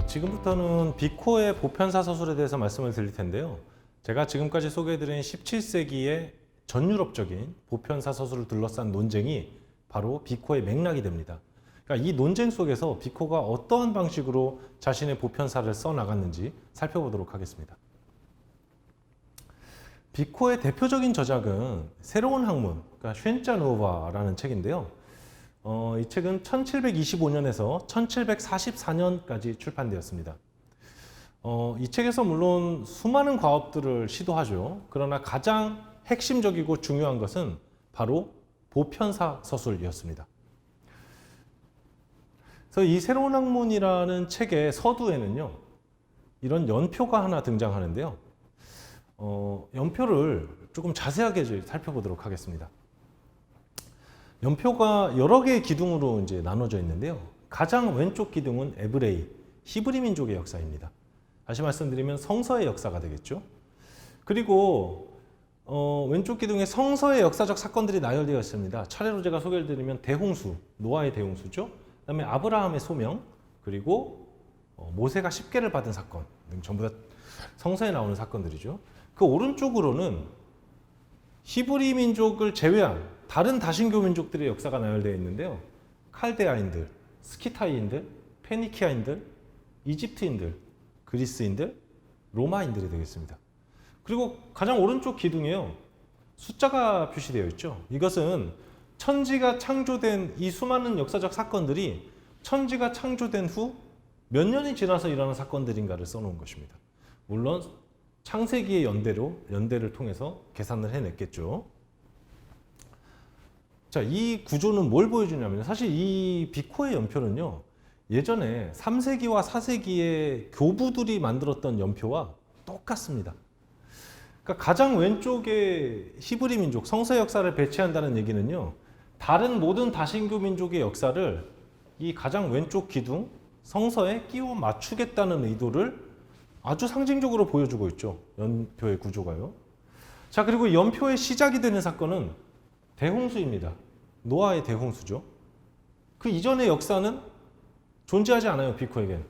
지금부터는 비코의 보편사 서술에 대해서 말씀을 드릴 텐데요. 제가 지금까지 소개해드린 17세기의 전유럽적인 보편사 서술을 둘러싼 논쟁이 바로 비코의 맥락이 됩니다. 그러니까 이 논쟁 속에서 비코가 어떠한 방식으로 자신의 보편사를 써나갔는지 살펴보도록 하겠습니다. 비코의 대표적인 저작은 새로운 학문, 그러니까 쉔짜 누오바라는 책인데요. 이 책은 1725년에서 1744년까지 출판되었습니다. 이 책에서 물론 수많은 과업들을 시도하죠. 그러나 가장 핵심적이고 중요한 것은 바로 보편사 서술이었습니다. 그래서 이 새로운 학문이라는 책의 서두에는요, 이런 연표가 하나 등장하는데요. 연표를 조금 자세하게 살펴보도록 하겠습니다. 연표가 여러 개의 기둥으로 이제 나눠져 있는데요. 가장 왼쪽 기둥은 에브레이, 히브리 민족의 역사입니다. 다시 말씀드리면 성서의 역사가 되겠죠. 그리고 왼쪽 기둥에 성서의 역사적 사건들이 나열되어 있습니다. 차례로 제가 소개를 드리면 대홍수, 노아의 대홍수죠. 그다음에 아브라함의 소명, 그리고 모세가 십계를 받은 사건 등 전부 다 성서에 나오는 사건들이죠. 그 오른쪽으로는 히브리 민족을 제외한 다른 다신교 민족들의 역사가 나열되어 있는데요. 칼데아인들, 스키타이인들, 페니키아인들, 이집트인들, 그리스인들, 로마인들이 되겠습니다. 그리고 가장 오른쪽 기둥에요. 숫자가 표시되어 있죠. 이것은 천지가 창조된 이 수많은 역사적 사건들이 천지가 창조된 후 몇 년이 지나서 일어난 사건들인가를 써놓은 것입니다. 물론 창세기의 연대를 통해서 계산을 해냈겠죠. 자, 이 구조는 뭘 보여주냐면 사실 이 비코의 연표는요. 예전에 3세기와 4세기의 교부들이 만들었던 연표와 똑같습니다. 그러니까 가장 왼쪽에 히브리 민족, 성서 역사를 배치한다는 얘기는요. 다른 모든 다신교 민족의 역사를 이 가장 왼쪽 기둥, 성서에 끼워 맞추겠다는 의도를 아주 상징적으로 보여주고 있죠. 연표의 구조가요. 자, 그리고 연표의 시작이 되는 사건은 대홍수입니다. 노아의 대홍수죠. 그 이전의 역사는 존재하지 않아요, 비코에겐.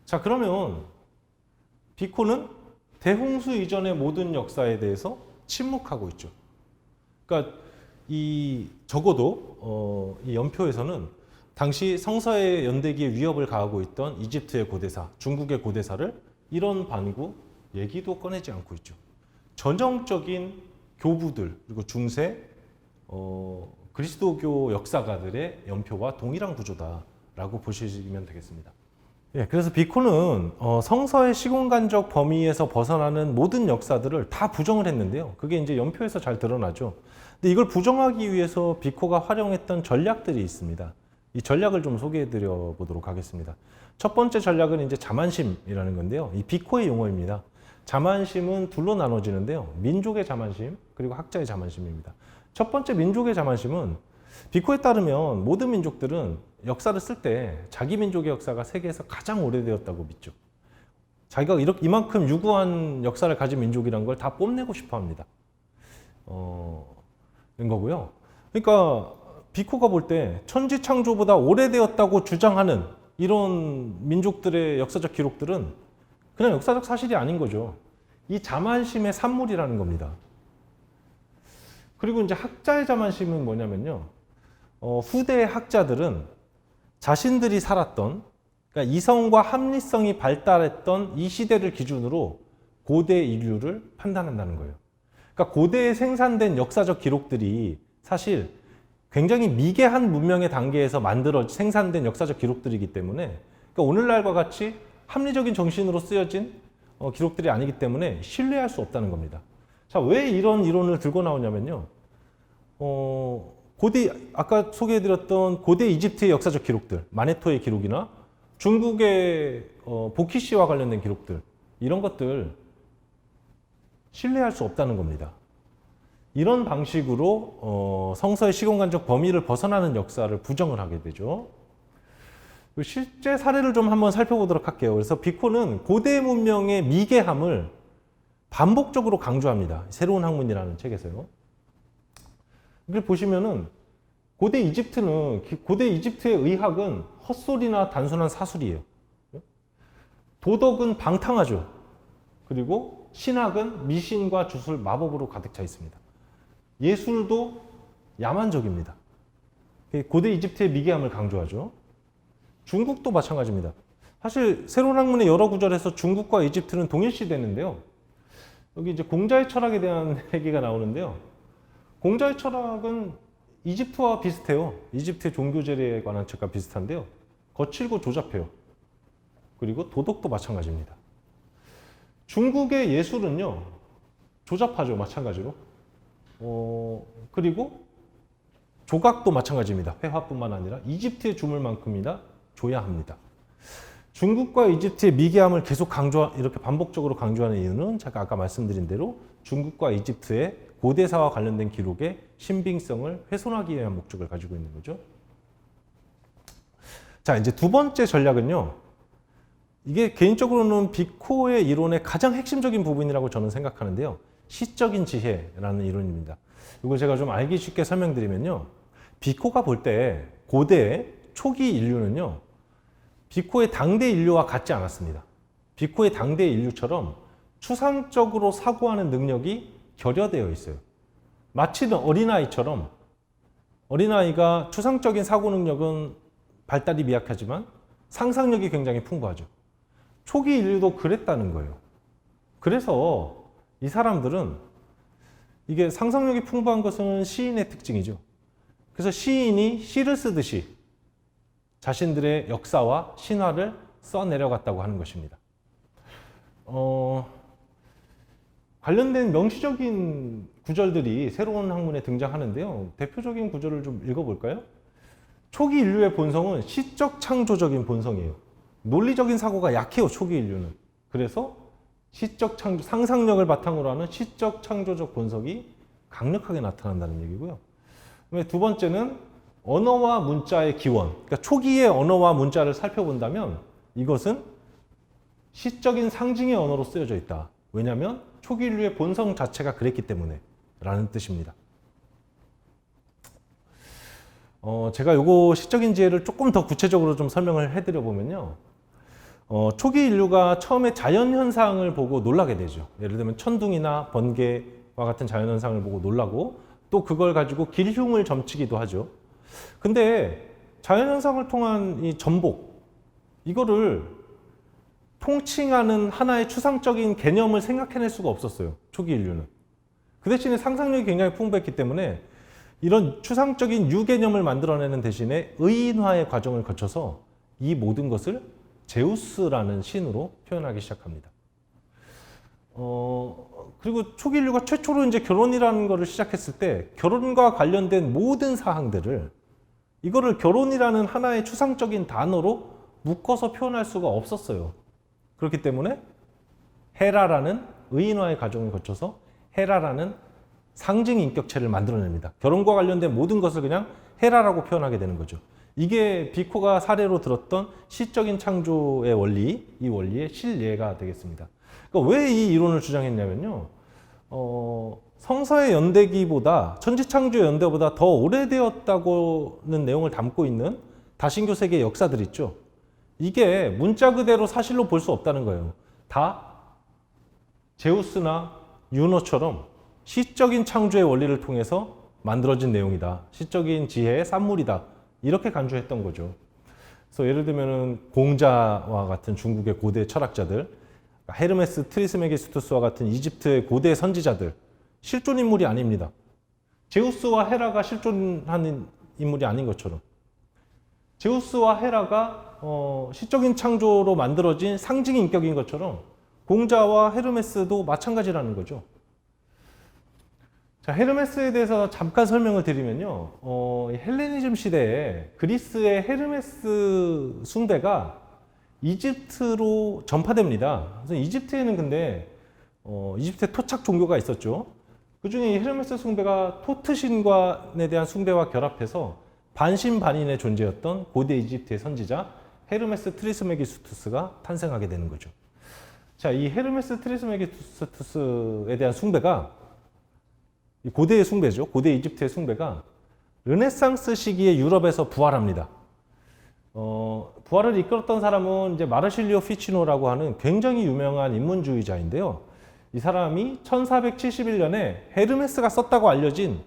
자, 그러면 비코는 대홍수 이전의 모든 역사에 대해서 침묵하고 있죠. 그러니까 적어도 이 연표에서는 당시 성서의 연대기에 위협을 가하고 있던 이집트의 고대사, 중국의 고대사를 이런 반구 얘기도 꺼내지 않고 있죠. 전형적인 교부들 그리고 중세 그리스도교 역사가들의 연표와 동일한 구조다라고 보시면 되겠습니다. 그래서 비코는 성서의 시공간적 범위에서 벗어나는 모든 역사들을 다 부정을 했는데요. 그게 이제 연표에서 잘 드러나죠. 근데 이걸 부정하기 위해서 비코가 활용했던 전략들이 있습니다. 이 전략을 좀 소개해 드려 보도록 하겠습니다. 첫 번째 전략은 이제 자만심이라는 건데요. 이 비코의 용어입니다. 자만심은 둘로 나눠지는데요. 민족의 자만심, 그리고 학자의 자만심입니다. 첫 번째 민족의 자만심은 비코에 따르면 모든 민족들은 역사를 쓸 때 자기 민족의 역사가 세계에서 가장 오래되었다고 믿죠. 자기가 이만큼 유구한 역사를 가진 민족이라는 걸 다 뽐내고 싶어 합니다. 된 거고요. 그러니까 비코가 볼 때 천지 창조보다 오래되었다고 주장하는 이런 민족들의 역사적 기록들은 그냥 역사적 사실이 아닌 거죠. 이 자만심의 산물이라는 겁니다. 그리고 이제 학자의 자만심은 뭐냐면요. 후대의 학자들은 자신들이 살았던, 그러니까 이성과 합리성이 발달했던 이 시대를 기준으로 고대 인류를 판단한다는 거예요. 그러니까 고대에 생산된 역사적 기록들이 사실 굉장히 미개한 문명의 단계에서 생산된 역사적 기록들이기 때문에 그러니까 오늘날과 같이 합리적인 정신으로 쓰여진 기록들이 아니기 때문에 신뢰할 수 없다는 겁니다. 자, 왜 이런 이론을 들고 나오냐면요. 아까 소개해드렸던 고대 이집트의 역사적 기록들, 마네토의 기록이나 중국의 보키시와 관련된 기록들, 이런 것들 신뢰할 수 없다는 겁니다. 이런 방식으로 성서의 시공간적 범위를 벗어나는 역사를 부정을 하게 되죠. 실제 사례를 좀 한번 살펴보도록 할게요. 그래서 비코는 고대 문명의 미개함을 반복적으로 강조합니다. 새로운 학문이라는 책에서요. 이걸 보시면은 고대 이집트의 의학은 헛소리나 단순한 사술이에요. 도덕은 방탕하죠. 그리고 신학은 미신과 주술, 마법으로 가득 차 있습니다. 예술도 야만적입니다. 고대 이집트의 미개함을 강조하죠. 중국도 마찬가지입니다. 사실 새로운 학문의 여러 구절에서 중국과 이집트는 동일시되는데요. 여기 이제 공자의 철학에 대한 얘기가 나오는데요. 공자의 철학은 이집트와 비슷해요. 이집트의 종교제례에 관한 책과 비슷한데요. 거칠고 조잡해요. 그리고 도덕도 마찬가지입니다. 중국의 예술은요, 조잡하죠. 마찬가지로. 그리고 조각도 마찬가지입니다. 회화뿐만 아니라 이집트의 주물만큼이나 줘야 합니다. 중국과 이집트의 미개함을 계속 이렇게 반복적으로 강조하는 이유는 제가 아까 말씀드린 대로 중국과 이집트의 고대사와 관련된 기록의 신빙성을 훼손하기 위한 목적을 가지고 있는 거죠. 자, 이제 두 번째 전략은요. 이게 개인적으로는 비코의 이론의 가장 핵심적인 부분이라고 저는 생각하는데요. 시적인 지혜라는 이론입니다. 이걸 제가 좀 알기 쉽게 설명드리면요. 비코가 볼 때 고대 초기 인류는요. 비코의 당대 인류와 같지 않았습니다. 비코의 당대 인류처럼 추상적으로 사고하는 능력이 결여되어 있어요. 마치 어린아이처럼 어린아이가 추상적인 사고 능력은 발달이 미약하지만 상상력이 굉장히 풍부하죠. 초기 인류도 그랬다는 거예요. 그래서 이 사람들은 이게 상상력이 풍부한 것은 시인의 특징이죠. 그래서 시인이 시를 쓰듯이 자신들의 역사와 신화를 써내려갔다고 하는 것입니다. 관련된 명시적인 구절들이 새로운 학문에 등장하는데요. 대표적인 구절을 좀 읽어볼까요? 초기 인류의 본성은 시적 창조적인 본성이에요. 논리적인 사고가 약해요, 초기 인류는. 그래서 시적 창조, 상상력을 바탕으로 하는 시적 창조적 본성이 강력하게 나타난다는 얘기고요. 두 번째는 언어와 문자의 기원. 그러니까 초기의 언어와 문자를 살펴본다면 이것은 시적인 상징의 언어로 쓰여져 있다. 왜냐하면 초기 인류의 본성 자체가 그랬기 때문에 라는 뜻입니다. 제가 요거 시적인 지혜를 조금 더 구체적으로 좀 설명을 해드려 보면요. 초기 인류가 처음에 자연현상을 보고 놀라게 되죠. 예를 들면 천둥이나 번개와 같은 자연현상을 보고 놀라고 또 그걸 가지고 길흉을 점치기도 하죠. 근데 자연현상을 통한 이 전복, 이거를 통칭하는 하나의 추상적인 개념을 생각해낼 수가 없었어요. 초기 인류는. 그 대신에 상상력이 굉장히 풍부했기 때문에 이런 추상적인 유개념을 만들어내는 대신에 의인화의 과정을 거쳐서 이 모든 것을 제우스라는 신으로 표현하기 시작합니다. 그리고 초기 인류가 최초로 이제 결혼이라는 것을 시작했을 때 결혼과 관련된 모든 사항들을 이거를 결혼이라는 하나의 추상적인 단어로 묶어서 표현할 수가 없었어요. 그렇기 때문에 헤라라는 의인화의 과정을 거쳐서 헤라라는 상징 인격체를 만들어냅니다. 결혼과 관련된 모든 것을 그냥 헤라라고 표현하게 되는 거죠. 이게 비코가 사례로 들었던 시적인 창조의 원리, 이 원리의 실예가 되겠습니다. 그러니까 왜 이 이론을 주장했냐면요. 성서의 연대기보다 천지창조의 연대보다 더 오래되었다고는 내용을 담고 있는 다신교 세계의 역사들 있죠. 이게 문자 그대로 사실로 볼 수 없다는 거예요. 다 제우스나 유노처럼 시적인 창조의 원리를 통해서 만들어진 내용이다. 시적인 지혜의 산물이다. 이렇게 간주했던 거죠. 그래서 예를 들면 공자와 같은 중국의 고대 철학자들, 헤르메스 트리스메기스투스와 같은 이집트의 고대 선지자들, 실존 인물이 아닙니다. 제우스와 헤라가 실존하는 인물이 아닌 것처럼 제우스와 헤라가 시적인 창조로 만들어진 상징 인격인 것처럼 공자와 헤르메스도 마찬가지라는 거죠. 자, 헤르메스에 대해서 잠깐 설명을 드리면요. 헬레니즘 시대에 그리스의 헤르메스 숭배가 이집트로 전파됩니다. 그래서 이집트에는 근데 이집트의 토착 종교가 있었죠. 그 중에 이 헤르메스 숭배가 토트신관에 대한 숭배와 결합해서 반신반인의 존재였던 고대 이집트의 선지자 헤르메스 트리스메기스투스가 탄생하게 되는 거죠. 자, 이 헤르메스 트리스메기스투스에 대한 숭배가 고대의 숭배죠. 고대 이집트의 숭배가 르네상스 시기에 유럽에서 부활합니다. 부활을 이끌었던 사람은 이제 마르실리오 피치노라고 하는 굉장히 유명한 인문주의자인데요. 이 사람이 1471년에 헤르메스가 썼다고 알려진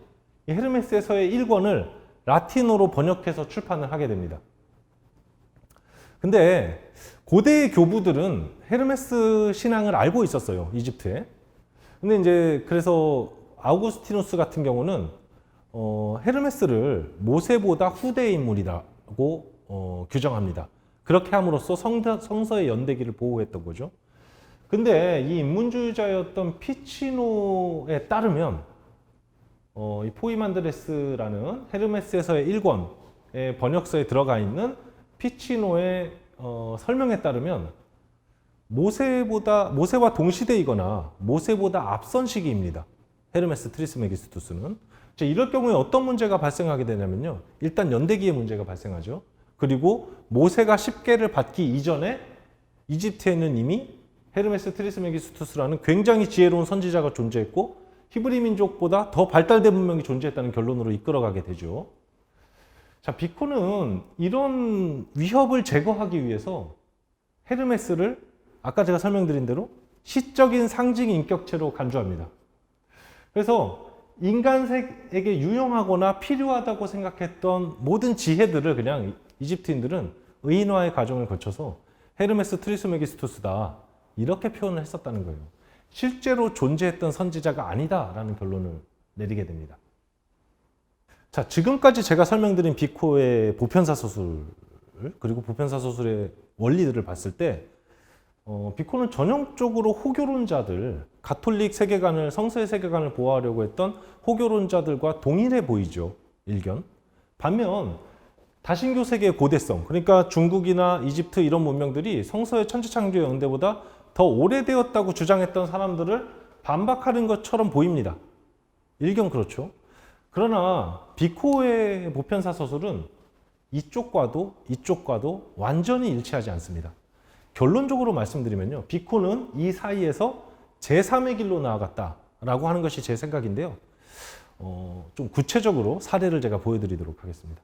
이 헤르메스에서의 1권을 라틴어로 번역해서 출판을 하게 됩니다. 근데 고대의 교부들은 헤르메스 신앙을 알고 있었어요, 이집트에. 근데 이제 그래서 아우구스티누스 같은 경우는 헤르메스를 모세보다 후대의 인물이라고 규정합니다. 그렇게 함으로써 성서의 연대기를 보호했던 거죠. 근데 이 인문주의자였던 피치노에 따르면 이 포이만드레스라는 헤르메스에서의 1권의 번역서에 들어가 있는 피치노의 설명에 따르면 모세와 동시대이거나 모세보다 앞선 시기입니다. 헤르메스 트리스메기스투스는. 이럴 경우에 어떤 문제가 발생하게 되냐면요. 일단 연대기의 문제가 발생하죠. 그리고 모세가 10계를 받기 이전에 이집트에는 이미 헤르메스 트리스메기스투스라는 굉장히 지혜로운 선지자가 존재했고 히브리 민족보다 더 발달된 문명이 존재했다는 결론으로 이끌어가게 되죠. 자, 비코는 이런 위협을 제거하기 위해서 헤르메스를 아까 제가 설명드린 대로 시적인 상징 인격체로 간주합니다. 그래서 인간에게 유용하거나 필요하다고 생각했던 모든 지혜들을 그냥 이집트인들은 의인화의 과정을 거쳐서 헤르메스 트리스메기스투스다 이렇게 표현을 했었다는 거예요. 실제로 존재했던 선지자가 아니다라는 결론을 내리게 됩니다. 자, 지금까지 제가 설명드린 비코의 보편사 소술 그리고 보편사 소술의 원리들을 봤을 때 비코는 전형적으로 호교론자들, 가톨릭 세계관을, 성서의 세계관을 보호하려고 했던 호교론자들과 동일해 보이죠. 일견. 반면 다신교 세계의 고대성, 그러니까 중국이나 이집트 이런 문명들이 성서의 천지창조의 연대보다 더 오래되었다고 주장했던 사람들을 반박하는 것처럼 보입니다. 일견 그렇죠. 그러나 비코의 보편사 서술은 이쪽과도 완전히 일치하지 않습니다. 결론적으로 말씀드리면요. 비코는 이 사이에서 제3의 길로 나아갔다라고 하는 것이 제 생각인데요. 좀 구체적으로 사례를 제가 보여드리도록 하겠습니다.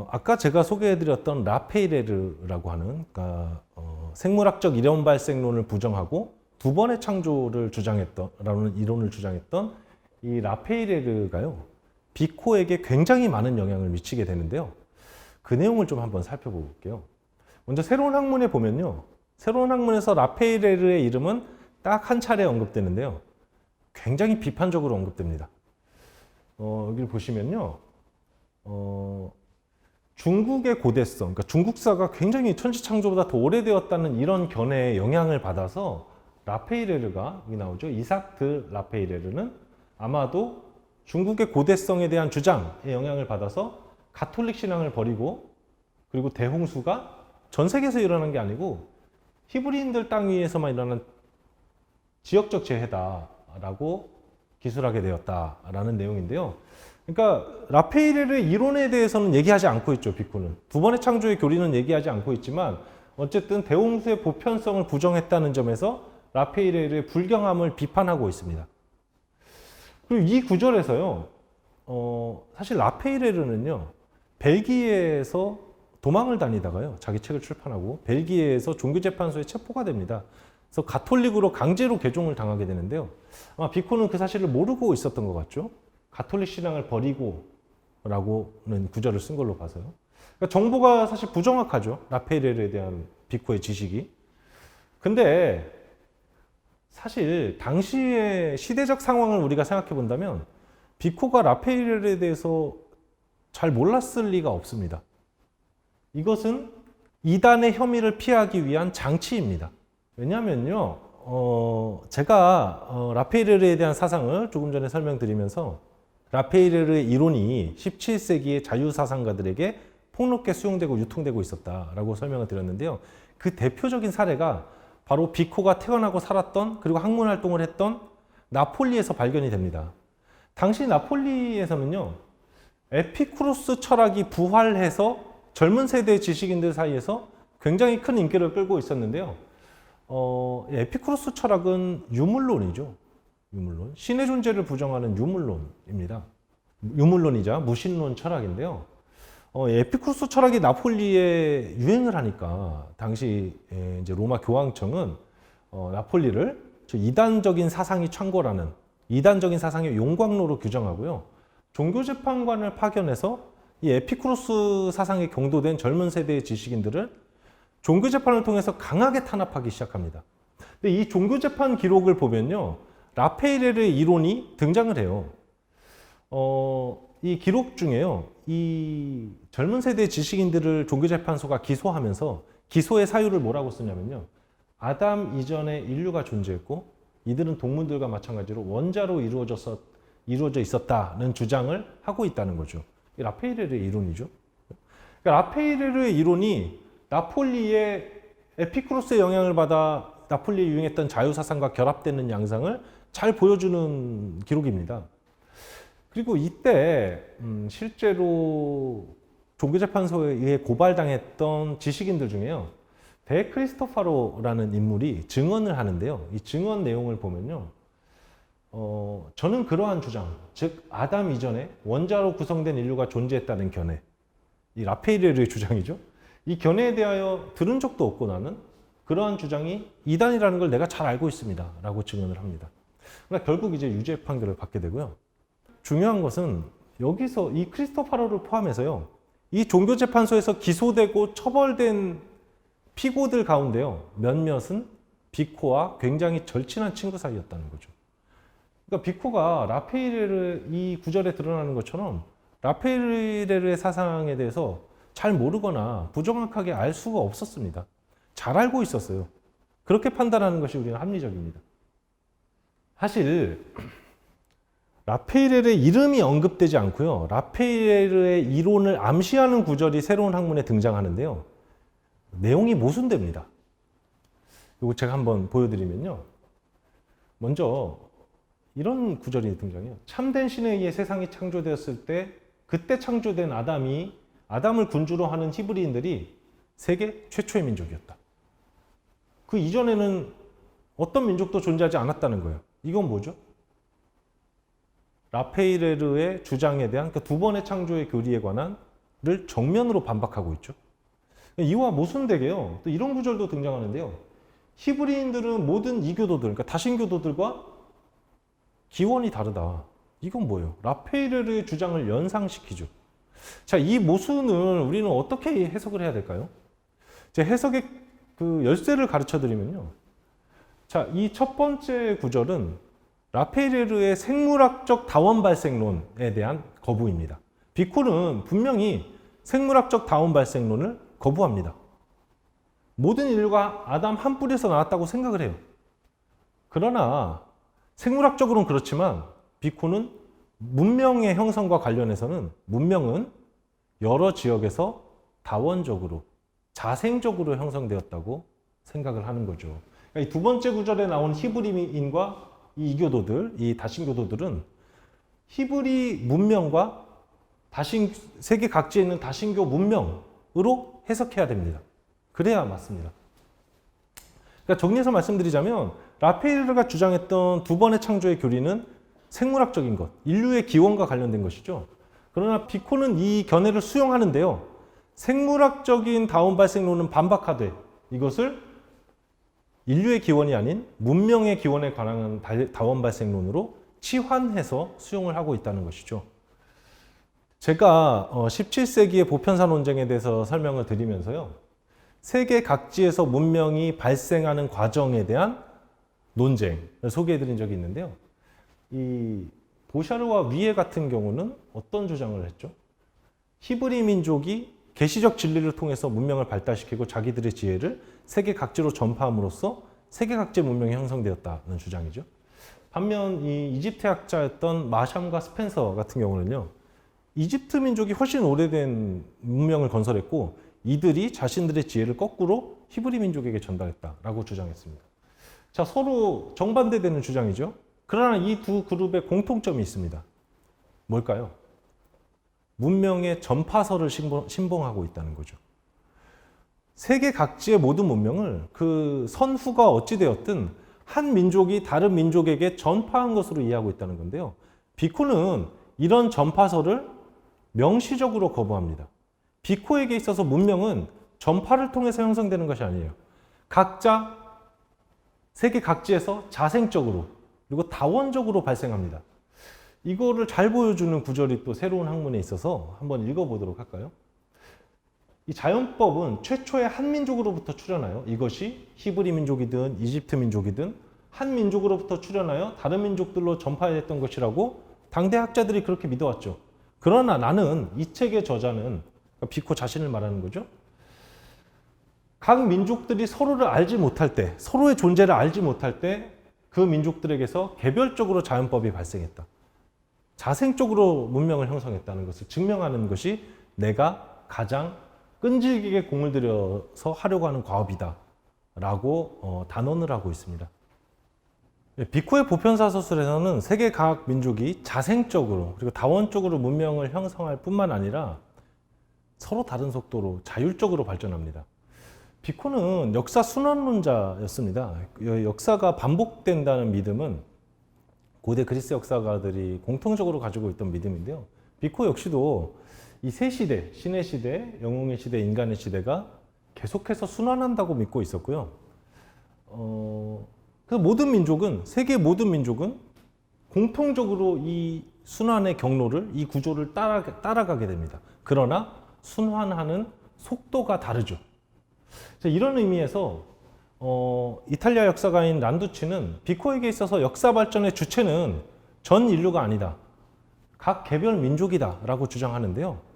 아까 제가 소개해드렸던 라페이레르라고 하는 그러니까 생물학적 이론 발생론을 부정하고 두 번의 창조를 주장했던 이론을 주장했던 이 라페이레르가요. 비코에게 굉장히 많은 영향을 미치게 되는데요. 그 내용을 좀 한번 살펴볼게요. 먼저 새로운 학문에 보면요. 새로운 학문에서 라페이레르의 이름은 딱 한 차례 언급되는데요. 굉장히 비판적으로 언급됩니다. 여기를 보시면요. 중국의 고대성, 그러니까 중국사가 굉장히 천지창조보다 더 오래되었다는 이런 견해에 영향을 받아서 라페이레르가 여기 나오죠. 이삭 드 라페이레르는 아마도 중국의 고대성에 대한 주장에 영향을 받아서 가톨릭 신앙을 버리고 그리고 대홍수가 전 세계에서 일어난 게 아니고 히브리인들 땅 위에서만 일어난 지역적 재해다라고 기술하게 되었다라는 내용인데요. 그러니까 라페이레르의 이론에 대해서는 얘기하지 않고 있죠. 비코는. 두 번의 창조의 교리는 얘기하지 않고 있지만 어쨌든 대홍수의 보편성을 부정했다는 점에서 라페이레르의 불경함을 비판하고 있습니다. 그리고 이 구절에서요. 사실 라페이레르는요. 벨기에에서 도망을 다니다가요. 자기 책을 출판하고 벨기에에서 종교재판소에 체포가 됩니다. 그래서 가톨릭으로 강제로 개종을 당하게 되는데요. 아마 비코는 그 사실을 모르고 있었던 것 같죠. 가톨릭 신앙을 버리고 라고는 구절을 쓴 걸로 봐서요. 그러니까 정보가 사실 부정확하죠. 라페이레르에 대한 비코의 지식이. 근데 사실 당시의 시대적 상황을 우리가 생각해 본다면 비코가 라페이레르에 대해서 잘 몰랐을 리가 없습니다. 이것은 이단의 혐의를 피하기 위한 장치입니다. 왜냐하면요, 제가 라페이레르에 대한 사상을 조금 전에 설명드리면서 라페이레르의 이론이 17세기의 자유사상가들에게 폭넓게 수용되고 유통되고 있었다라고 설명을 드렸는데요. 그 대표적인 사례가 바로 비코가 태어나고 살았던 그리고 학문 활동을 했던 나폴리에서 발견이 됩니다. 당시 나폴리에서는요, 에피쿠로스 철학이 부활해서 젊은 세대의 지식인들 사이에서 굉장히 큰 인기를 끌고 있었는데요. 에피쿠로스 철학은 유물론이죠. 유물론. 신의 존재를 부정하는 유물론입니다. 유물론이자 무신론 철학인데요. 에피쿠로스 철학이 나폴리에 유행을 하니까 당시 이제 로마 교황청은 나폴리를 이단적인 사상이 창궐하는 이단적인 사상의 용광로로 규정하고요. 종교재판관을 파견해서 이 에피쿠로스 사상에 경도된 젊은 세대의 지식인들을 종교재판을 통해서 강하게 탄압하기 시작합니다. 근데 이 종교재판 기록을 보면요, 라페이레르의 이론이 등장을 해요. 이 기록 중에요, 이 젊은 세대의 지식인들을 종교재판소가 기소하면서 기소의 사유를 뭐라고 쓰냐면요, 아담 이전에 인류가 존재했고 이들은 동물들과 마찬가지로 원자로 이루어져 있었다는 주장을 하고 있다는 거죠. 라페이레르의 이론이죠. 그러니까 라페이레르의 이론이 나폴리의 에피쿠로스의 영향을 받아 나폴리에 유행했던 자유사상과 결합되는 양상을 잘 보여주는 기록입니다. 그리고 이때 실제로 종교재판소에 의해 고발당했던 지식인들 중에요, 데 크리스토파로라는 인물이 증언을 하는데요. 이 증언 내용을 보면요, 저는 그러한 주장, 즉 아담 이전에 원자로 구성된 인류가 존재했다는 견해, 이 라페이레르의 주장이죠. 이 견해에 대하여 들은 적도 없고 나는 그러한 주장이 이단이라는 걸 내가 잘 알고 있습니다 라고 증언을 합니다. 그러나 결국 이제 유죄 판결을 받게 되고요. 중요한 것은 여기서 이 크리스토파로를 포함해서요, 이 종교재판소에서 기소되고 처벌된 피고들 가운데요, 몇몇은 비코와 굉장히 절친한 친구 사이였다는 거죠. 그러니까 비코가 라페이레르 이 구절에 드러나는 것처럼 라페이레르의 사상에 대해서 잘 모르거나 부정확하게 알 수가 없었습니다. 잘 알고 있었어요. 그렇게 판단하는 것이 우리는 합리적입니다. 사실 라페이레르의 이름이 언급되지 않고요, 라페이레르의 이론을 암시하는 구절이 새로운 학문에 등장하는데요, 내용이 모순됩니다. 이거 제가 한번 보여드리면요, 먼저 이런 구절이 등장해요. 참된 신에 의해 세상이 창조되었을 때 그때 창조된 아담을 군주로 하는 히브리인들이 세계 최초의 민족이었다. 그 이전에는 어떤 민족도 존재하지 않았다는 거예요. 이건 뭐죠? 라페이레르의 주장에 대한 그 두 번의 창조의 교리에 관한을 정면으로 반박하고 있죠. 이와 모순되게요, 또 이런 구절도 등장하는데요. 히브리인들은 모든 이교도들, 그러니까 다신교도들과 기원이 다르다. 이건 뭐예요? 라페이레르의 주장을 연상시키죠. 자, 이 모순을 우리는 어떻게 해석을 해야 될까요? 제 해석의 그 열쇠를 가르쳐 드리면요. 자, 이 첫 번째 구절은 라페이레르의 생물학적 다원 발생론에 대한 거부입니다. 비코는 분명히 생물학적 다원 발생론을 거부합니다. 모든 인류가 아담 한 뿌리에서 나왔다고 생각을 해요. 그러나 생물학적으로는 그렇지만 비코는 문명의 형성과 관련해서는 문명은 여러 지역에서 다원적으로, 자생적으로 형성되었다고 생각을 하는 거죠. 그러니까 이 두 번째 구절에 나온 히브리인과 이 이교도들, 이 다신교도들은 히브리 문명과 세계 각지에 있는 다신교 문명으로 해석해야 됩니다. 그래야 맞습니다. 그러니까 정리해서 말씀드리자면 라페이레르가 주장했던 두 번의 창조의 교리는 생물학적인 것, 인류의 기원과 관련된 것이죠. 그러나 비코는 이 견해를 수용하는데요, 생물학적인 다원 발생론은 반박하되 이것을 인류의 기원이 아닌 문명의 기원에 관한 다원 발생론으로 치환해서 수용을 하고 있다는 것이죠. 제가 17세기의 보편사 논쟁에 대해서 설명을 드리면서요, 세계 각지에서 문명이 발생하는 과정에 대한 논쟁을 소개해 드린 적이 있는데요. 이 보샤르와 위에 같은 경우는 어떤 주장을 했죠? 히브리 민족이 계시적 진리를 통해서 문명을 발달시키고 자기들의 지혜를 세계 각지로 전파함으로써 세계 각지의 문명이 형성되었다는 주장이죠. 반면 이 이집트 학자였던 마샴과 스펜서 같은 경우는요, 이집트 민족이 훨씬 오래된 문명을 건설했고 이들이 자신들의 지혜를 거꾸로 히브리 민족에게 전달했다라고 주장했습니다. 자, 서로 정반대되는 주장이죠. 그러나 이 두 그룹의 공통점이 있습니다. 뭘까요? 문명의 전파설을 신봉하고 있다는 거죠. 세계 각지의 모든 문명을 그 선후가 어찌되었든 한 민족이 다른 민족에게 전파한 것으로 이해하고 있다는 건데요. 비코는 이런 전파설을 명시적으로 거부합니다. 비코에게 있어서 문명은 전파를 통해서 형성되는 것이 아니에요. 각자 세계 각지에서 자생적으로 그리고 다원적으로 발생합니다. 이거를 잘 보여주는 구절이 또 새로운 학문에 있어서 한번 읽어보도록 할까요? 이 자연법은 최초의 한 민족으로부터 출현하여 이것이 히브리 민족이든 이집트 민족이든 한 민족으로부터 출현하여 다른 민족들로 전파됐던 것이라고 당대 학자들이 그렇게 믿어왔죠. 그러나 나는 이 책의 저자는 비코 자신을 말하는 거죠. 각 민족들이 서로를 알지 못할 때, 서로의 존재를 알지 못할 때 그 민족들에게서 개별적으로 자연법이 발생했다. 자생적으로 문명을 형성했다는 것을 증명하는 것이 내가 가장 끈질기게 공을 들여서 하려고 하는 과업이다 라고 단언을 하고 있습니다. 비코의 보편사서술에서는 세계 각 민족이 자생적으로 그리고 다원적으로 문명을 형성할 뿐만 아니라 서로 다른 속도로 자율적으로 발전합니다. 비코는 역사 순환론자였습니다. 역사가 반복된다는 믿음은 고대 그리스 역사가들이 공통적으로 가지고 있던 믿음인데요. 비코 역시도 이 세 시대, 신의 시대, 영웅의 시대, 인간의 시대가 계속해서 순환한다고 믿고 있었고요. 그 모든 민족은, 세계 모든 민족은 공통적으로 이 순환의 경로를, 이 구조를 따라가게 됩니다. 그러나 순환하는 속도가 다르죠. 이런 의미에서 이탈리아 역사가인 란두치는 비코에게 있어서 역사 발전의 주체는 전 인류가 아니다. 각 개별 민족이다 라고 주장하는데요.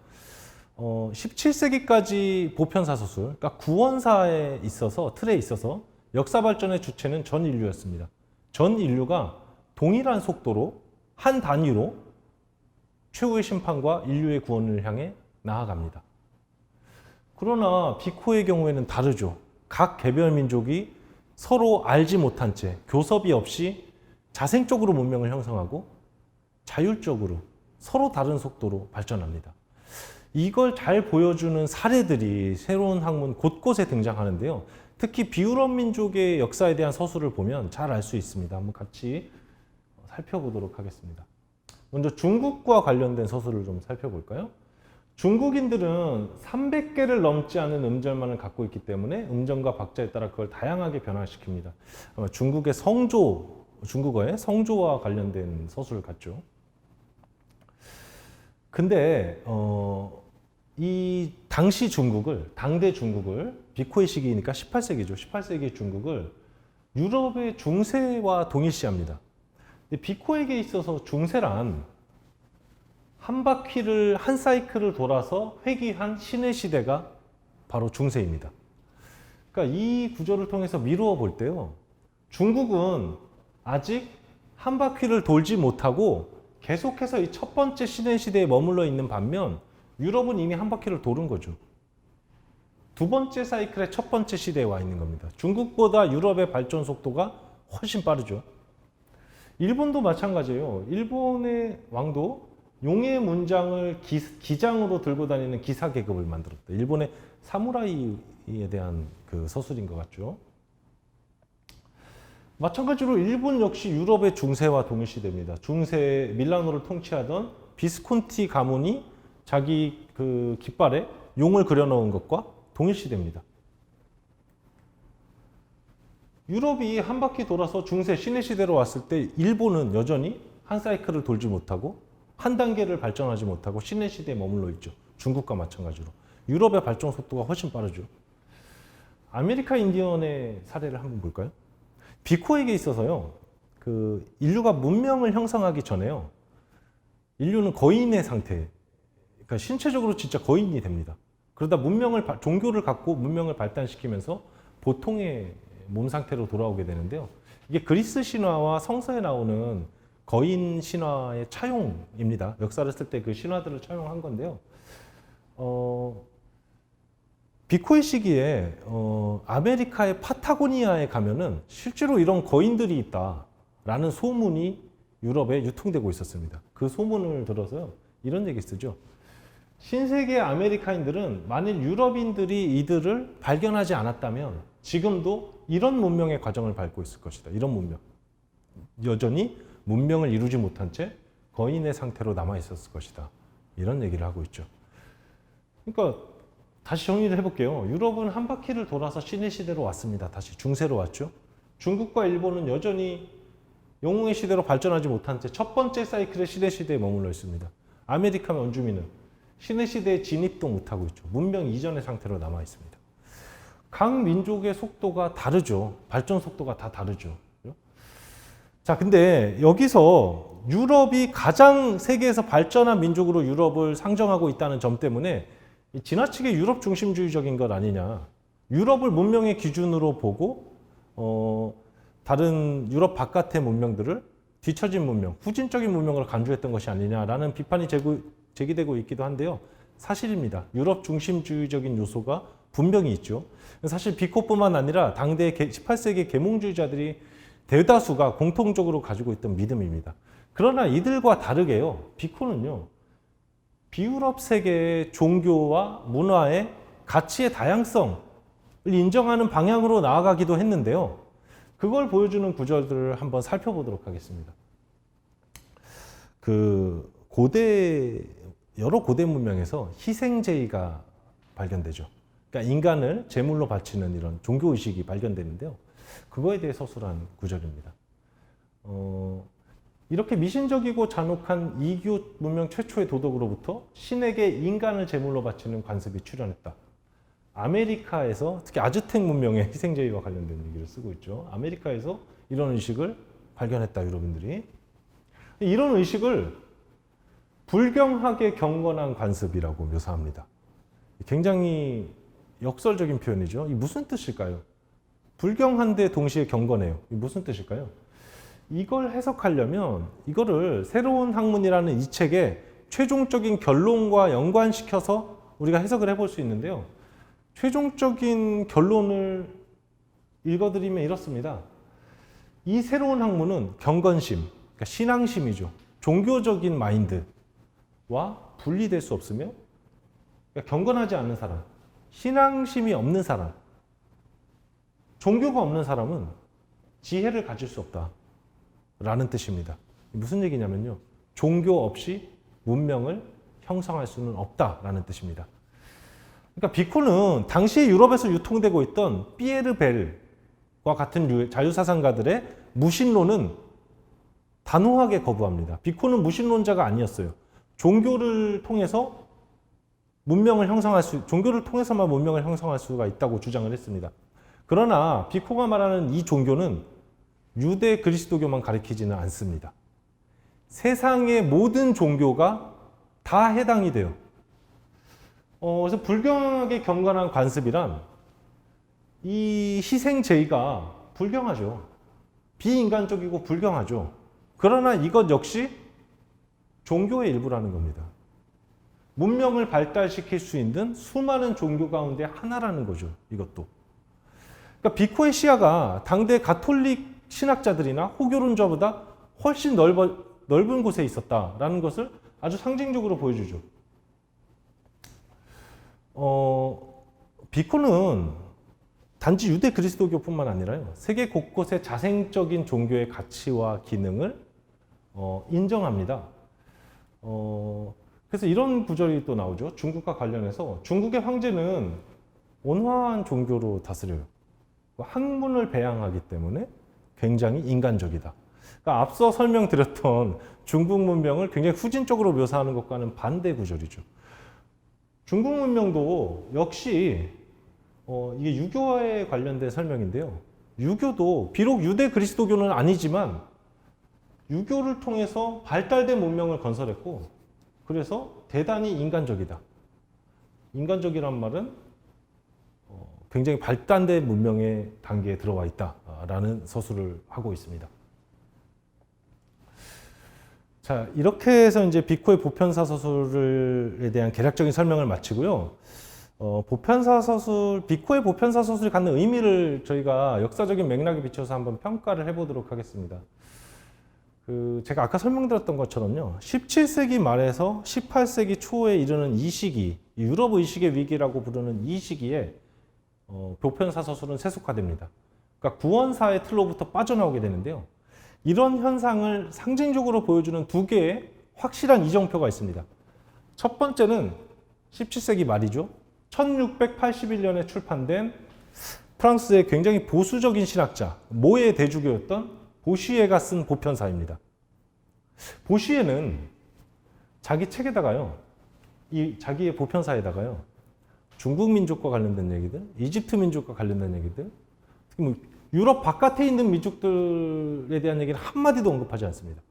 17세기까지 보편사서술, 그러니까 구원사에 있어서, 틀에 있어서 역사 발전의 주체는 전 인류였습니다. 전 인류가 동일한 속도로 한 단위로 최후의 심판과 인류의 구원을 향해 나아갑니다. 그러나 비코의 경우에는 다르죠. 각 개별 민족이 서로 알지 못한 채 교섭이 없이 자생적으로 문명을 형성하고 자율적으로 서로 다른 속도로 발전합니다. 이걸 잘 보여주는 사례들이 새로운 학문 곳곳에 등장하는데요. 특히 비유럽 민족의 역사에 대한 서술을 보면 잘 알 수 있습니다. 한번 같이 살펴보도록 하겠습니다. 먼저 중국과 관련된 서술을 좀 살펴볼까요? 중국인들은 300개를 넘지 않은 음절만을 갖고 있기 때문에 음정과 박자에 따라 그걸 다양하게 변화시킵니다. 아마 중국의 중국어의 성조와 관련된 서술 같죠. 근데 이 당시 중국을, 당대 중국을, 비코의 시기니까 18세기죠. 18세기 중국을 유럽의 중세와 동일시합니다. 근데 비코에게 있어서 중세란 한 바퀴를, 한 사이클을 돌아서 회귀한 신의 시대가 바로 중세입니다. 그러니까 이 구조를 통해서 미루어 볼 때요. 중국은 아직 한 바퀴를 돌지 못하고 계속해서 이 첫 번째 신의 시대에 머물러 있는 반면 유럽은 이미 한 바퀴를 도는 거죠. 두 번째 사이클의 첫 번째 시대에 와 있는 겁니다. 중국보다 유럽의 발전 속도가 훨씬 빠르죠. 일본도 마찬가지예요. 일본의 왕도 용의 문장을 기장으로 들고 다니는 기사 계급을 만들었다. 일본의 사무라이에 대한 그 서술인 것 같죠. 마찬가지로 일본 역시 유럽의 중세와 동일시됩니다. 중세 밀라노를 통치하던 비스콘티 가문이 자기 그 깃발에 용을 그려놓은 것과 동일시됩니다. 유럽이 한 바퀴 돌아서 중세 신의 시대로 왔을 때 일본은 여전히 한 사이클을 돌지 못하고 한 단계를 발전하지 못하고 신의 시대에 머물러 있죠. 중국과 마찬가지로. 유럽의 발전 속도가 훨씬 빠르죠. 아메리카 인디언의 사례를 한번 볼까요? 비코에게 있어서요, 그 인류가 문명을 형성하기 전에요, 인류는 거인의 상태, 그러니까 신체적으로 진짜 거인이 됩니다. 그러다 종교를 갖고 문명을 발달시키면서 보통의 몸 상태로 돌아오게 되는데요. 이게 그리스 신화와 성서에 나오는 거인 신화의 차용입니다. 역사를 쓸 때 그 신화들을 차용한 건데요. 비코의 시기에 아메리카의 파타고니아에 가면은 실제로 이런 거인들이 있다라는 소문이 유럽에 유통되고 있었습니다. 그 소문을 들어서요, 이런 얘기 쓰죠. 신세계 아메리카인들은 만일 유럽인들이 이들을 발견하지 않았다면 지금도 이런 문명의 과정을 밟고 있을 것이다. 이런 문명. 여전히 문명을 이루지 못한 채 거인의 상태로 남아 있었을 것이다. 이런 얘기를 하고 있죠. 그러니까 다시 정리를 해볼게요. 유럽은 한 바퀴를 돌아서 신의 시대로 왔습니다. 다시 중세로 왔죠. 중국과 일본은 여전히 영웅의 시대로 발전하지 못한 채 첫 번째 사이클의 신의 시대에 머물러 있습니다. 아메리카 원주민은 신의 시대에 진입도 못하고 있죠. 문명 이전의 상태로 남아 있습니다. 각 민족의 속도가 다르죠. 발전 속도가 다 다르죠. 자, 근데 여기서 유럽이 가장 세계에서 발전한 민족으로 유럽을 상정하고 있다는 점 때문에 지나치게 유럽 중심주의적인 것 아니냐. 유럽을 문명의 기준으로 보고 다른 유럽 바깥의 문명들을 뒤처진 문명, 후진적인 문명으로 간주했던 것이 아니냐라는 비판이 제기되고 있기도 한데요. 사실입니다. 유럽 중심주의적인 요소가 분명히 있죠. 사실 비코뿐만 아니라 당대 18세기 계몽주의자들이 대다수가 공통적으로 가지고 있던 믿음입니다. 그러나 이들과 다르게요. 비코는요. 비유럽 세계의 종교와 문화의 가치의 다양성을 인정하는 방향으로 나아가기도 했는데요. 그걸 보여주는 구절들을 한번 살펴보도록 하겠습니다. 여러 고대 문명에서 희생제의가 발견되죠. 그러니까 인간을 제물로 바치는 이런 종교의식이 발견되는데요. 그거에 대해 서술한 구절입니다. 이렇게 미신적이고 잔혹한 이교 문명 최초의 도덕으로부터 신에게 인간을 제물로 바치는 관습이 출현했다. 아메리카에서 특히 아즈텍 문명의 희생제의와 관련된 얘기를 쓰고 있죠. 아메리카에서 이런 의식을 발견했다, 유럽인들이. 이런 의식을 불경하게 경건한 관습이라고 묘사합니다. 굉장히 역설적인 표현이죠. 이 무슨 뜻일까요? 불경한데 동시에 경건해요. 이 무슨 뜻일까요? 이걸 해석하려면 이거를 새로운 학문이라는 이 책의 최종적인 결론과 연관시켜서 우리가 해석을 해볼 수 있는데요. 최종적인 결론을 읽어드리면 이렇습니다. 이 새로운 학문은 경건심, 그러니까 신앙심이죠. 종교적인 마인드와 분리될 수 없으며, 그러니까 경건하지 않은 사람, 신앙심이 없는 사람, 종교가 없는 사람은 지혜를 가질 수 없다라는 뜻입니다. 무슨 얘기냐면요. 종교 없이 문명을 형성할 수는 없다라는 뜻입니다. 그러니까 비코는 당시 유럽에서 유통되고 있던 피에르 벨과 같은 자유사상가들의 무신론은 단호하게 거부합니다. 비코는 무신론자가 아니었어요. 종교를 통해서만 문명을 형성할 수가 있다고 주장을 했습니다. 그러나 비코가 말하는 이 종교는 유대 그리스도교만 가리키지는 않습니다. 세상의 모든 종교가 다 해당이 돼요. 그래서 불경하게 경건한 관습이란 이 희생제의가 불경하죠. 비인간적이고 불경하죠. 그러나 이것 역시 종교의 일부라는 겁니다. 문명을 발달시킬 수 있는 수많은 종교 가운데 하나라는 거죠. 이것도. 그러니까 비코의 시야가 당대 가톨릭 신학자들이나 호교론자보다 훨씬 넓은 곳에 있었다라는 것을 아주 상징적으로 보여주죠. 비코는 단지 유대 그리스도교뿐만 아니라요. 세계 곳곳의 자생적인 종교의 가치와 기능을 인정합니다. 그래서 이런 구절이 또 나오죠. 중국과 관련해서 중국의 황제는 온화한 종교로 다스려요. 학문을 배양하기 때문에 굉장히 인간적이다. 그러니까 앞서 설명드렸던 중국 문명을 굉장히 후진적으로 묘사하는 것과는 반대 구절이죠. 중국 문명도 역시 이게 유교에 관련된 설명인데요. 유교도 비록 유대 그리스도교는 아니지만 유교를 통해서 발달된 문명을 건설했고 그래서 대단히 인간적이다. 인간적이란 말은 굉장히 발달된 문명의 단계에 들어와 있다라는 서술을 하고 있습니다. 자, 이렇게 해서 이제 비코의 보편사 서술에 대한 개략적인 설명을 마치고요. 비코의 보편사 서술이 갖는 의미를 저희가 역사적인 맥락에 비춰서 한번 평가를 해보도록 하겠습니다. 제가 아까 설명드렸던 것처럼요. 17세기 말에서 18세기 초에 이르는 이 시기, 유럽 의식의 위기라고 부르는 이 시기에 보편사 서술은 세속화됩니다. 그러니까 구원사의 틀로부터 빠져나오게 되는데요. 이런 현상을 상징적으로 보여주는 두 개의 확실한 이정표가 있습니다. 첫 번째는 17세기 말이죠. 1681년에 출판된 프랑스의 굉장히 보수적인 신학자, 모의 대주교였던 보시에가 쓴 보편사입니다. 보시에는 자기 책에다가요, 자기의 보편사에다가요, 중국 민족과 관련된 얘기들, 이집트 민족과 관련된 얘기들, 유럽 바깥에 있는 민족들에 대한 얘기는 한마디도 언급하지 않습니다.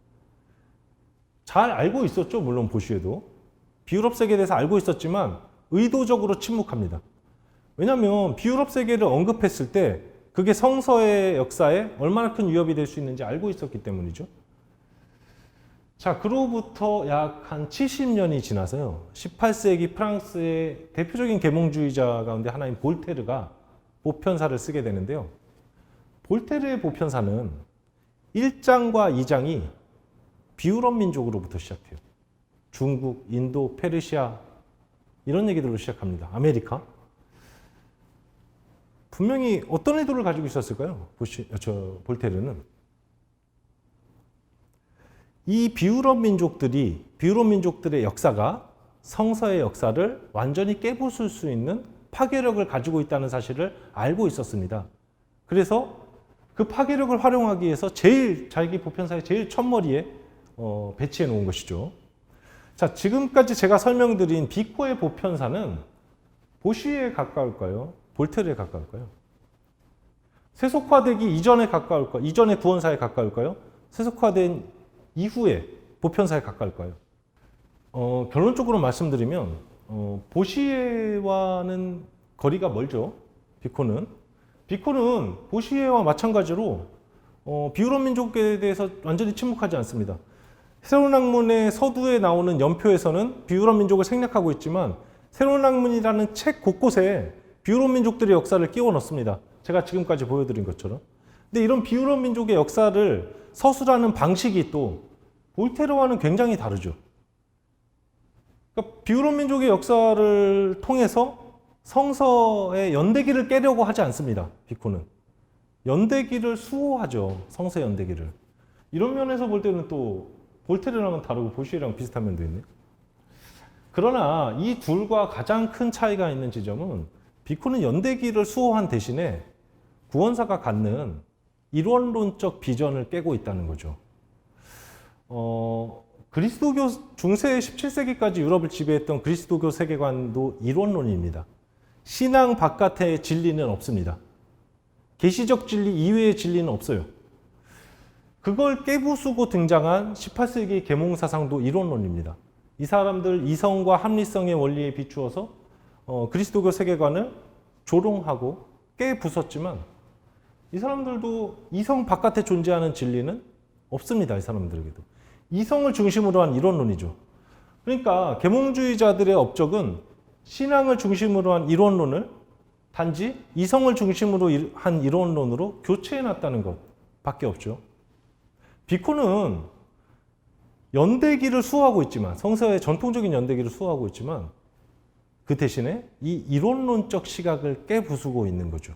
잘 알고 있었죠, 물론 보시에도. 비유럽 세계에 대해서 알고 있었지만 의도적으로 침묵합니다. 왜냐하면 비유럽 세계를 언급했을 때 그게 성서의 역사에 얼마나 큰 위협이 될 수 있는지 알고 있었기 때문이죠. 자, 그로부터 약 한 70년이 지나서요, 18세기 프랑스의 대표적인 계몽주의자 가운데 하나인 볼테르가 보편사를 쓰게 되는데요. 볼테르의 보편사는 1장과 2장이 비유럽 민족으로부터 시작해요. 중국, 인도, 페르시아 이런 얘기들로 시작합니다. 아메리카. 분명히 어떤 의도를 가지고 있었을까요? 볼테르는. 이 비유럽 민족들의 역사가 성서의 역사를 완전히 깨부술 수 있는 파괴력을 가지고 있다는 사실을 알고 있었습니다. 그래서 그 파괴력을 활용하기 위해서 자기 보편사의 제일 첫머리에 배치해 놓은 것이죠. 자, 지금까지 제가 설명드린 비코의 보편사는 보시에 가까울까요? 볼테르에 가까울까요? 세속화되기 이전에 가까울까요? 이전의 구원사에 가까울까요? 세속화된 이후에 보편사에 가까울까요? 결론적으로 말씀드리면 보시에와는 거리가 멀죠. 비코는 보시에와 마찬가지로 비유럽 민족에 대해서 완전히 침묵하지 않습니다. 새로운 학문의 서두에 나오는 연표에서는 비유럽 민족을 생략하고 있지만 새로운 학문이라는 책 곳곳에 비유럽 민족들의 역사를 끼워 넣습니다. 제가 지금까지 보여드린 것처럼. 근데 이런 비유럽 민족의 역사를 서술하는 방식이 또 볼테르와는 굉장히 다르죠. 그러니까 비유럽 민족의 역사를 통해서 성서의 연대기를 깨려고 하지 않습니다. 비코는. 연대기를 수호하죠. 성서 연대기를. 이런 면에서 볼 때는 또 볼테르랑은 다르고 보시에랑 비슷한 면도 있네요. 그러나 이 둘과 가장 큰 차이가 있는 지점은 비코는 연대기를 수호한 대신에 구원사가 갖는 이론론적 비전을 깨고 있다는 거죠. 그리스도교 중세 17세기까지 유럽을 지배했던 그리스도교 세계관도 이론론입니다. 신앙 바깥의 진리는 없습니다. 계시적 진리 이외의 진리는 없어요. 그걸 깨부수고 등장한 18세기 계몽사상도 이론론입니다. 이 사람들 이성과 합리성의 원리에 비추어서 그리스도교 세계관을 조롱하고 깨부쉈지만 이 사람들도 이성 바깥에 존재하는 진리는 없습니다. 이 사람들에게도. 이성을 중심으로 한 이론론이죠. 그러니까 계몽주의자들의 업적은 신앙을 중심으로 한 이론론을 단지 이성을 중심으로 한 이론론으로 교체해놨다는 것밖에 없죠. 비코는 연대기를 수호하고 있지만, 성서의 전통적인 연대기를 수호하고 있지만 그 대신에 이 이론론적 시각을 깨부수고 있는 거죠.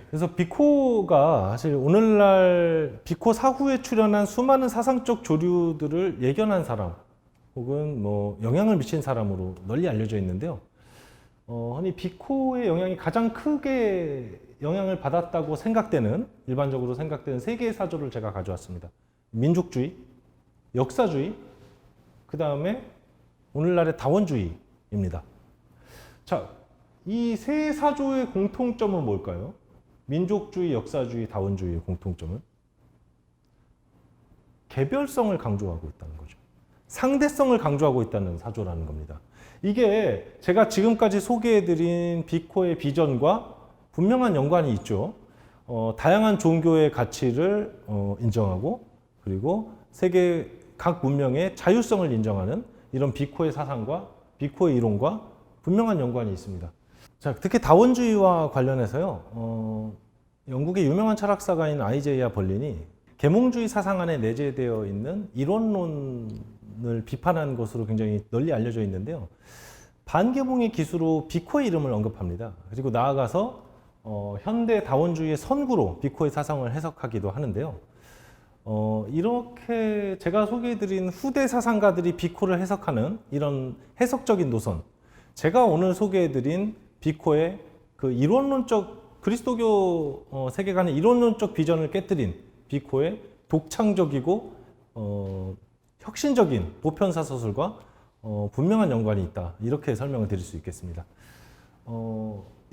그래서 비코가 사실 오늘날 비코 사후에 출현한 수많은 사상적 조류들을 예견한 사람 혹은 영향을 미친 사람으로 널리 알려져 있는데요. 흔히 비코의 영향이 가장 크게 영향을 받았다고 일반적으로 생각되는 세 개의 사조를 제가 가져왔습니다. 민족주의, 역사주의, 그 다음에 오늘날의 다원주의입니다. 자, 이 세 사조의 공통점은 뭘까요? 민족주의, 역사주의, 다원주의의 공통점은 개별성을 강조하고 있다는 거죠. 상대성을 강조하고 있다는 사조라는 겁니다. 이게 제가 지금까지 소개해드린 비코의 비전과 분명한 연관이 있죠. 다양한 종교의 가치를 인정하고 그리고 세계 각 문명의 자율성을 인정하는 이런 비코의 사상과 비코의 이론과 분명한 연관이 있습니다. 자, 특히 다원주의와 관련해서요, 영국의 유명한 철학사가인 아이제이아 벌린이 계몽주의 사상 안에 내재되어 있는 이론론을 비판한 것으로 굉장히 널리 알려져 있는데요. 반계몽의 기수로 비코의 이름을 언급합니다. 그리고 나아가서 현대 다원주의의 선구로 비코의 사상을 해석하기도 하는데요. 이렇게 제가 소개해드린 후대 사상가들이 비코를 해석하는 이런 해석적인 노선, 제가 오늘 소개해드린 비코의 그 이론론적 그리스도교 세계관의 이론론적 비전을 깨뜨린 비코의 독창적이고 혁신적인 보편사 서술과 분명한 연관이 있다. 이렇게 설명을 드릴 수 있겠습니다.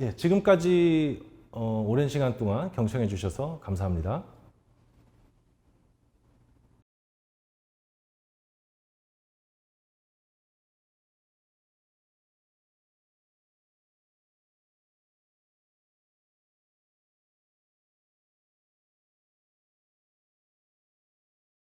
예, 지금까지 오랜 시간 동안 경청해 주셔서 감사합니다.